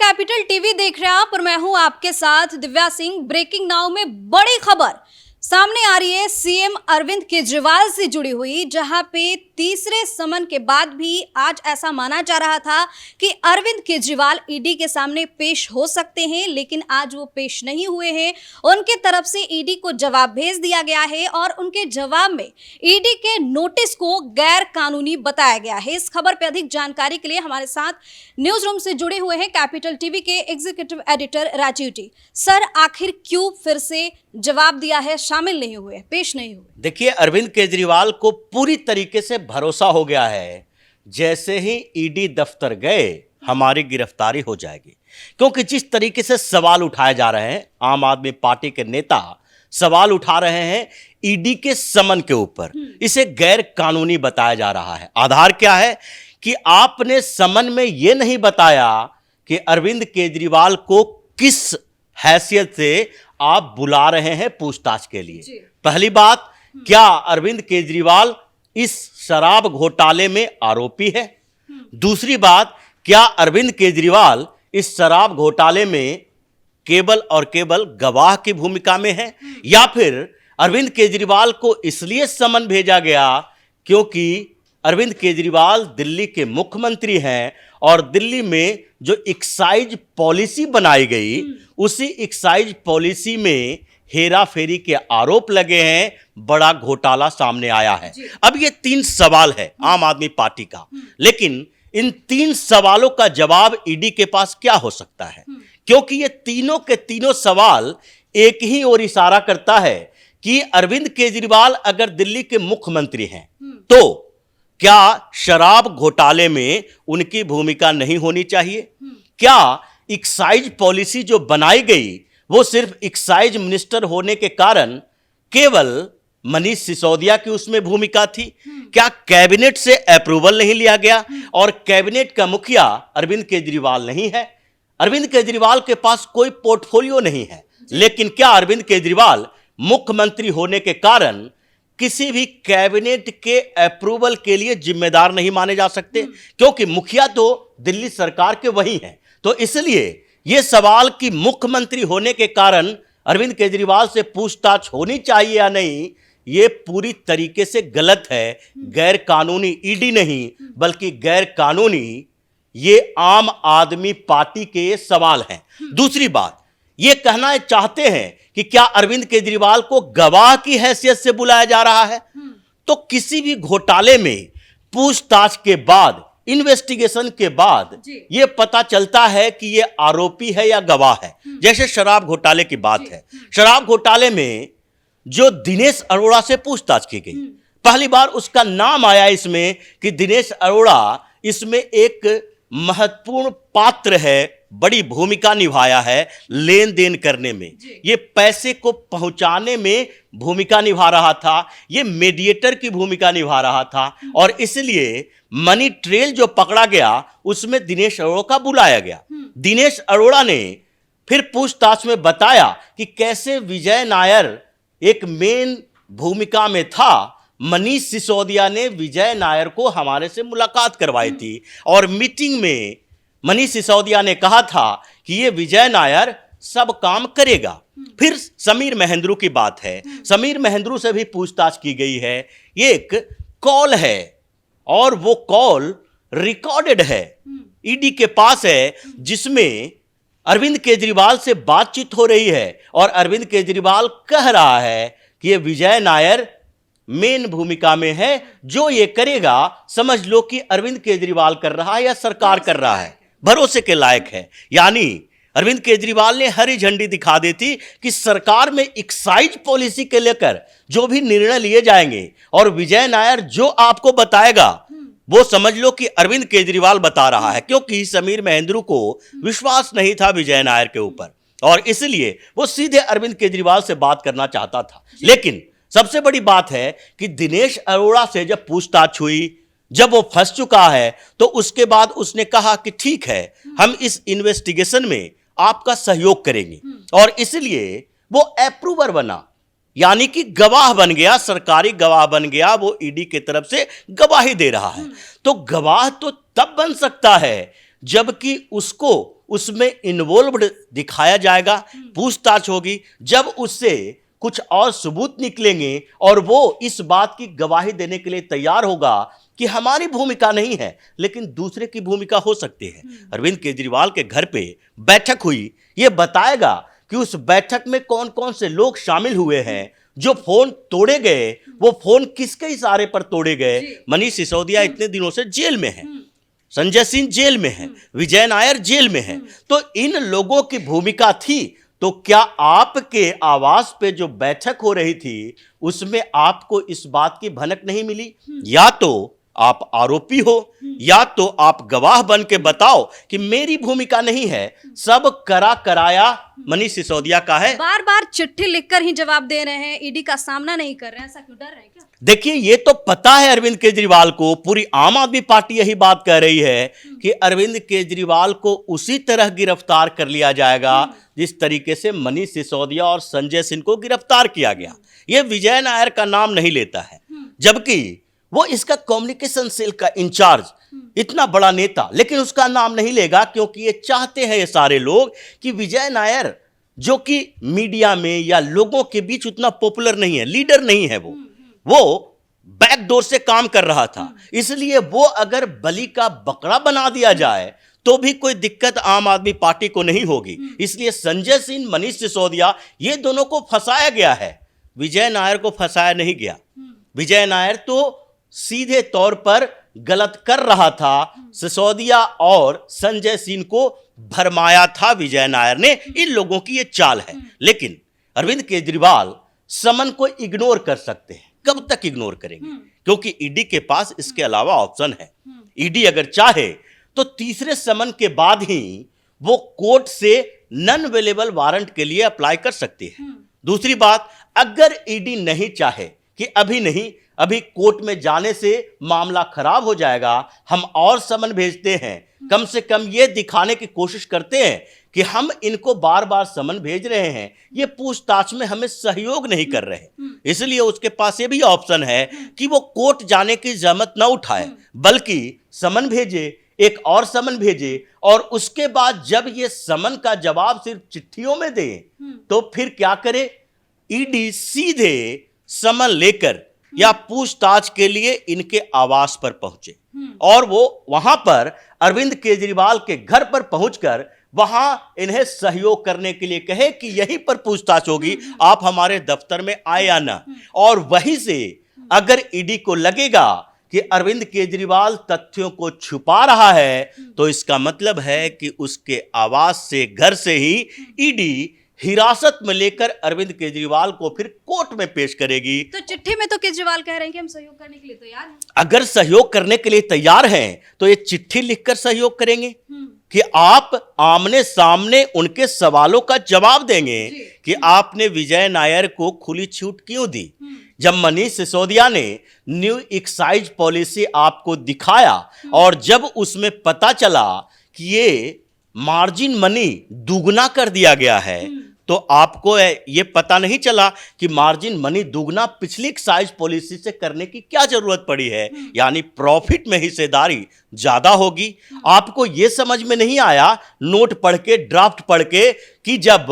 Capital TV देख रहे हैं आप और मैं हूं आपके साथ दिव्या सिंह। ब्रेकिंग नाउ में बड़ी खबर सामने आ रही है सीएम अरविंद केजरीवाल से जुड़ी हुई, जहां पे तीसरे समन के बाद भी आज ऐसा माना जा रहा था कि अरविंद केजरीवाल ईडी के सामने पेश हो सकते हैं, लेकिन आज वो पेश नहीं हुए हैं। उनके तरफ से ईडी को जवाब भेज दिया गया है और उनके जवाब में ईडी के नोटिस को गैर कानूनी बताया गया है। इस खबर पर अधिक जानकारी के लिए हमारे साथ न्यूज रूम से जुड़े हुए हैं कैपिटल टीवी के एग्जीक्यूटिव एडिटर राजीव जी। सर, आखिर क्यों फिर से जवाब दिया है, शामिल नहीं हुए, पेश नहीं हुए? देखिए, अरविंद केजरीवाल को पूरी तरीके से भरोसा हो गया है जैसे ही ईडी दफ्तर गए हमारी गिरफ्तारी हो जाएगी, क्योंकि जिस तरीके से सवाल उठाए जा रहे हैं, आम आदमी पार्टी के नेता सवाल उठा रहे हैं ईडी के समन के ऊपर, इसे गैर कानूनी बताया जा रहा है। आधार क्या है कि आपने समन में यह नहीं बताया कि अरविंद केजरीवाल को किस हैसियत से आप बुला रहे हैं पूछताछ के लिए। पहली बात, क्या अरविंद केजरीवाल इस शराब घोटाले में आरोपी है? दूसरी बात, क्या अरविंद केजरीवाल इस शराब घोटाले में केवल और केवल गवाह की भूमिका में है, या फिर अरविंद केजरीवाल को इसलिए समन भेजा गया क्योंकि अरविंद केजरीवाल दिल्ली के मुख्यमंत्री हैं और दिल्ली में जो एक्साइज पॉलिसी बनाई गई, उसी एक्साइज पॉलिसी में हेरा फेरी के आरोप लगे हैं, बड़ा घोटाला सामने आया है। अब ये 3 सवाल है आम आदमी पार्टी का, लेकिन इन 3 सवालों का जवाब ईडी के पास क्या हो सकता है? क्योंकि ये तीनों के तीनों सवाल एक ही ओर इशारा करता है कि अरविंद केजरीवाल अगर दिल्ली के मुख्यमंत्री हैं तो क्या शराब घोटाले में उनकी भूमिका नहीं होनी चाहिए? क्या एक्साइज पॉलिसी जो बनाई गई वो सिर्फ एक्साइज मिनिस्टर होने के कारण केवल मनीष सिसोदिया की उसमें भूमिका थी? क्या कैबिनेट से अप्रूवल नहीं लिया गया और कैबिनेट का मुखिया अरविंद केजरीवाल नहीं है? अरविंद केजरीवाल के पास कोई पोर्टफोलियो नहीं है, लेकिन क्या अरविंद केजरीवाल मुख्यमंत्री होने के कारण किसी भी कैबिनेट के अप्रूवल के लिए जिम्मेदार नहीं माने जा सकते? क्योंकि मुखिया तो दिल्ली सरकार के वही हैं। तो इसलिए यह सवाल कि मुख्यमंत्री होने के कारण अरविंद केजरीवाल से पूछताछ होनी चाहिए या नहीं, यह पूरी तरीके से गलत है। गैर कानूनी ईडी नहीं बल्कि गैर कानूनी ये आम आदमी पार्टी के ये सवाल हैं। दूसरी बात, ये कहना चाहते हैं कि क्या अरविंद केजरीवाल को गवाह की हैसियत से बुलाया जा रहा है? तो किसी भी घोटाले में पूछताछ के बाद, इन्वेस्टिगेशन के बाद यह पता चलता है कि यह आरोपी है या गवाह है। जैसे शराब घोटाले की बात है, शराब घोटाले में जो दिनेश अरोड़ा से पूछताछ की गई, पहली बार उसका नाम आया इसमें कि दिनेश अरोड़ा इसमें एक महत्वपूर्ण पात्र है, बड़ी भूमिका निभाया है लेन देन करने में, ये पैसे को पहुंचाने में भूमिका निभा रहा था, ये मीडिएटर की भूमिका निभा रहा था, और इसलिए मनी ट्रेल जो पकड़ा गया उसमें दिनेश अरोड़ा का बुलाया गया। दिनेश अरोड़ा ने फिर पूछताछ में बताया कि कैसे विजय नायर एक मेन भूमिका में था। मनीष सिसोदिया ने विजय नायर को हमारे से मुलाकात करवाई थी और मीटिंग में मनीष सिसोदिया ने कहा था कि ये विजय नायर सब काम करेगा। फिर समीर महेंद्रू की बात है, समीर महेंद्रू से भी पूछताछ की गई है। ये एक कॉल है और वो कॉल रिकॉर्डेड है, ईडी के पास है, जिसमें अरविंद केजरीवाल से बातचीत हो रही है और अरविंद केजरीवाल कह रहा है कि ये विजय नायर मेन भूमिका में है, जो ये करेगा समझ लो कि अरविंद केजरीवाल कर रहा है या सरकार कर रहा है, भरोसे के लायक है। यानी अरविंद केजरीवाल ने हरी झंडी दिखा दी थी कि सरकार में एक्साइज पॉलिसी के लेकर जो भी निर्णय लिए जाएंगे और विजय नायर जो आपको बताएगा वो समझ लो कि अरविंद केजरीवाल बता रहा है, क्योंकि समीर महेंद्रू को विश्वास नहीं था विजय नायर के ऊपर और इसलिए वो सीधे अरविंद केजरीवाल से बात करना चाहता था। लेकिन सबसे बड़ी बात है कि दिनेश अरोड़ा से जब पूछताछ हुई, जब वो फंस चुका है, तो उसके बाद उसने कहा कि ठीक है, हम इस इन्वेस्टिगेशन में आपका सहयोग करेंगे, और इसलिए वो अप्रूवर बना, यानी कि गवाह बन गया, सरकारी गवाह बन गया। वो ईडी की तरफ से गवाही दे रहा है। तो गवाह तो तब बन सकता है जबकि उसको उसमें इन्वॉल्व्ड दिखाया जाएगा, पूछताछ होगी। जब उससे कुछ और सबूत निकलेंगे और वो इस बात की गवाही देने के लिए तैयार होगा कि हमारी भूमिका नहीं है लेकिन दूसरे की भूमिका हो सकती है। अरविंद केजरीवाल के घर पे बैठक हुई, ये बताएगा कि उस बैठक में कौन कौन से लोग शामिल हुए हैं, जो फोन तोड़े गए वो फोन किसके इशारे पर तोड़े गए। मनीष सिसोदिया इतने दिनों से जेल में है, संजय सिंह जेल में है, विजय नायर जेल में है, तो इन लोगों की भूमिका थी। तो क्या आपके आवास पे जो बैठक हो रही थी उसमें आपको इस बात की भनक नहीं मिली? या तो आप आरोपी हो या तो आप गवाह बन के बताओ कि मेरी भूमिका नहीं है, सब करा कराया मनीष सिसोदिया का है। बार बार चिट्ठी लिखकर ही जवाब दे रहे हैं, ईडी का सामना नहीं कर रहे हैं, ऐसा क्यों, डर रहे हैं क्या? देखिए, ये तो पता है अरविंद केजरीवाल को, पूरी आम आदमी पार्टी यही बात कह रही है कि अरविंद केजरीवाल को उसी तरह गिरफ्तार कर लिया जाएगा जिस तरीके से मनीष सिसोदिया और संजय सिंह को गिरफ्तार किया गया। यह विजय नायर का नाम नहीं लेता है, जबकि वो इसका कम्युनिकेशन सेल का इंचार्ज, इतना बड़ा नेता, लेकिन उसका नाम नहीं लेगा क्योंकि ये चाहते हैं ये सारे लोग कि विजय नायर, जो कि मीडिया में या लोगों के बीच उतना पॉपुलर नहीं है, लीडर नहीं है, वो बैकडोर से काम कर रहा था, इसलिए वो अगर बलि का बकरा बना दिया जाए तो भी कोई दिक्कत आम आदमी पार्टी को नहीं होगी। इसलिए संजय सिंह, मनीष सिसोदिया, ये दोनों को फंसाया गया है, विजय नायर को फंसाया नहीं गया। विजय नायर तो सीधे तौर पर गलत कर रहा था, सिसोदिया और संजय सिंह को भरमाया था विजय नायर ने। इन लोगों की ये चाल है। लेकिन अरविंद केजरीवाल समन को इग्नोर कर सकते हैं। कब तक इग्नोर करेंगे? क्योंकि ईडी के पास इसके अलावा ऑप्शन है। ईडी अगर चाहे तो तीसरे समन के बाद ही वो कोर्ट से नॉन अवेलेबल वारंट के लिए अप्लाई कर सकती है। दूसरी बात, अगर ईडी नहीं चाहे कि अभी नहीं, अभी कोर्ट में जाने से मामला खराब हो जाएगा, हम और समन भेजते हैं, कम से कम ये दिखाने की कोशिश करते हैं कि हम इनको बार बार समन भेज रहे हैं, ये पूछताछ में हमें सहयोग नहीं कर रहे, इसलिए उसके पास ये भी ऑप्शन है कि वो कोर्ट जाने की जहमत न उठाए, बल्कि समन भेजे, एक और समन भेजे, और उसके बाद जब ये समन का जवाब सिर्फ चिट्ठियों में दे तो फिर क्या करे? ईडी सीधे समन लेकर या पूछताछ के लिए इनके आवास पर पहुंचे और वो वहां पर अरविंद केजरीवाल के घर पर पहुंचकर वहां इन्हें सहयोग करने के लिए कहे कि यहीं पर पूछताछ होगी, आप हमारे दफ्तर में आए या ना। और वहीं से अगर ईडी को लगेगा कि अरविंद केजरीवाल तथ्यों को छुपा रहा है तो इसका मतलब है कि उसके आवास से, घर से ही ईडी हिरासत में लेकर अरविंद केजरीवाल को फिर कोर्ट में पेश करेगी। तो चिट्ठी में तो केजरीवाल कह रहे हैं कि हम सहयोग करने के लिए तैयार हैं। अगर सहयोग करने के लिए तैयार हैं तो ये चिट्ठी लिखकर सहयोग करेंगे कि आप आमने सामने उनके सवालों का जवाब देंगे कि आपने विजय नायर को खुली छूट क्यों दी। जब मनीष सिसोदिया ने न्यू एक्साइज पॉलिसी आपको दिखाया और जब उसमें पता चला कि ये मार्जिन मनी दुगना कर दिया गया है, तो आपको ये पता नहीं चला कि मार्जिन मनी दुगना पिछली एक्साइज पॉलिसी से करने की क्या जरूरत पड़ी है, यानी प्रॉफिट में हिस्सेदारी ज्यादा होगी। आपको ये समझ में नहीं आया नोट पढ़ के, ड्राफ्ट पढ़ के, कि जब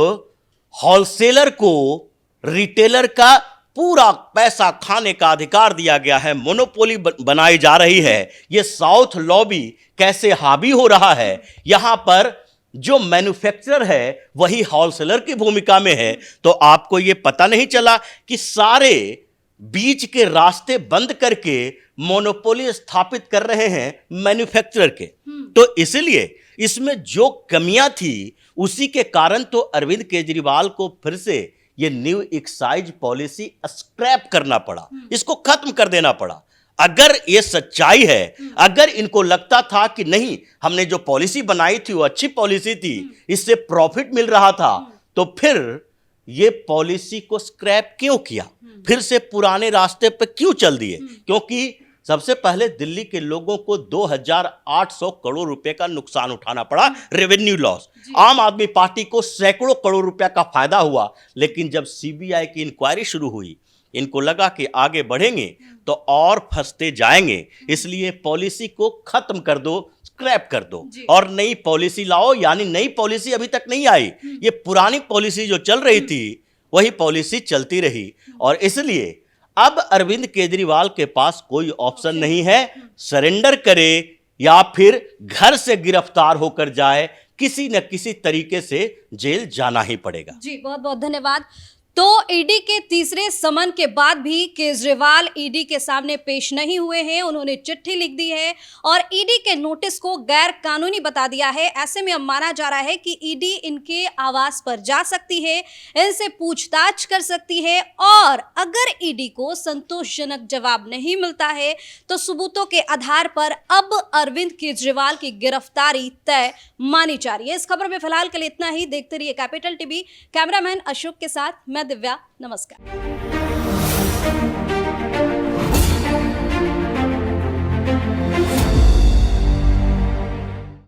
होलसेलर को रिटेलर का पूरा पैसा खाने का अधिकार दिया गया है, मोनोपोली बनाई जा रही है, ये साउथ लॉबी कैसे हावी हो रहा है, यहां पर जो मैन्युफैक्चरर है वही होलसेलर की भूमिका में है, तो आपको ये पता नहीं चला कि सारे बीच के रास्ते बंद करके मोनोपोली स्थापित कर रहे हैं मैन्युफैक्चरर के। तो इसलिए इसमें जो कमियां थी उसी के कारण तो अरविंद केजरीवाल को फिर से ये न्यू एक्साइज पॉलिसी स्क्रैप करना पड़ा, इसको खत्म कर देना पड़ा। अगर ये सच्चाई है, अगर इनको लगता था कि नहीं हमने जो पॉलिसी बनाई थी वो अच्छी पॉलिसी थी, इससे प्रॉफिट मिल रहा था, तो फिर ये पॉलिसी को स्क्रैप क्यों किया, फिर से पुराने रास्ते पर क्यों चल दिए? क्योंकि सबसे पहले दिल्ली के लोगों को 2,800 करोड़ रुपए का नुकसान उठाना पड़ा, रेवेन्यू लॉस। आम आदमी पार्टी को सैकड़ों करोड़ रुपए का फायदा हुआ, लेकिन जब सीबीआई की इंक्वायरी शुरू हुई, इनको लगा कि आगे बढ़ेंगे तो और फंसते जाएंगे, इसलिए पॉलिसी को खत्म कर दो, स्क्रैप कर दो जी। और नई पॉलिसी लाओ। यानी नई पॉलिसी अभी तक नहीं आई, ये पुरानी पॉलिसी जो चल रही थी वही पॉलिसी चलती रही। और इसलिए अब अरविंद केजरीवाल के पास कोई ऑप्शन नहीं है, सरेंडर करे या फिर घर से गिरफ्तार होकर जाए, किसी न किसी तरीके से जेल जाना ही पड़ेगा। जी बहुत बहुत धन्यवाद। तो ईडी के तीसरे समन के बाद भी केजरीवाल ईडी के सामने पेश नहीं हुए हैं। उन्होंने चिट्ठी लिख दी है और ईडी के नोटिस को गैर कानूनी बता दिया है। ऐसे में अब माना जा रहा है कि ईडी इनके आवास पर जा सकती है, इनसे पूछताछ कर सकती है और अगर ईडी को संतोषजनक जवाब नहीं मिलता है तो सबूतों के आधार पर अब अरविंद केजरीवाल की गिरफ्तारी तय मानी जा रही है। इस खबर में फिलहाल के लिए इतना ही। देखते रहिए कैपिटल टीवी। कैमरामैन अशोक के साथ मैं दिव्या। नमस्कार।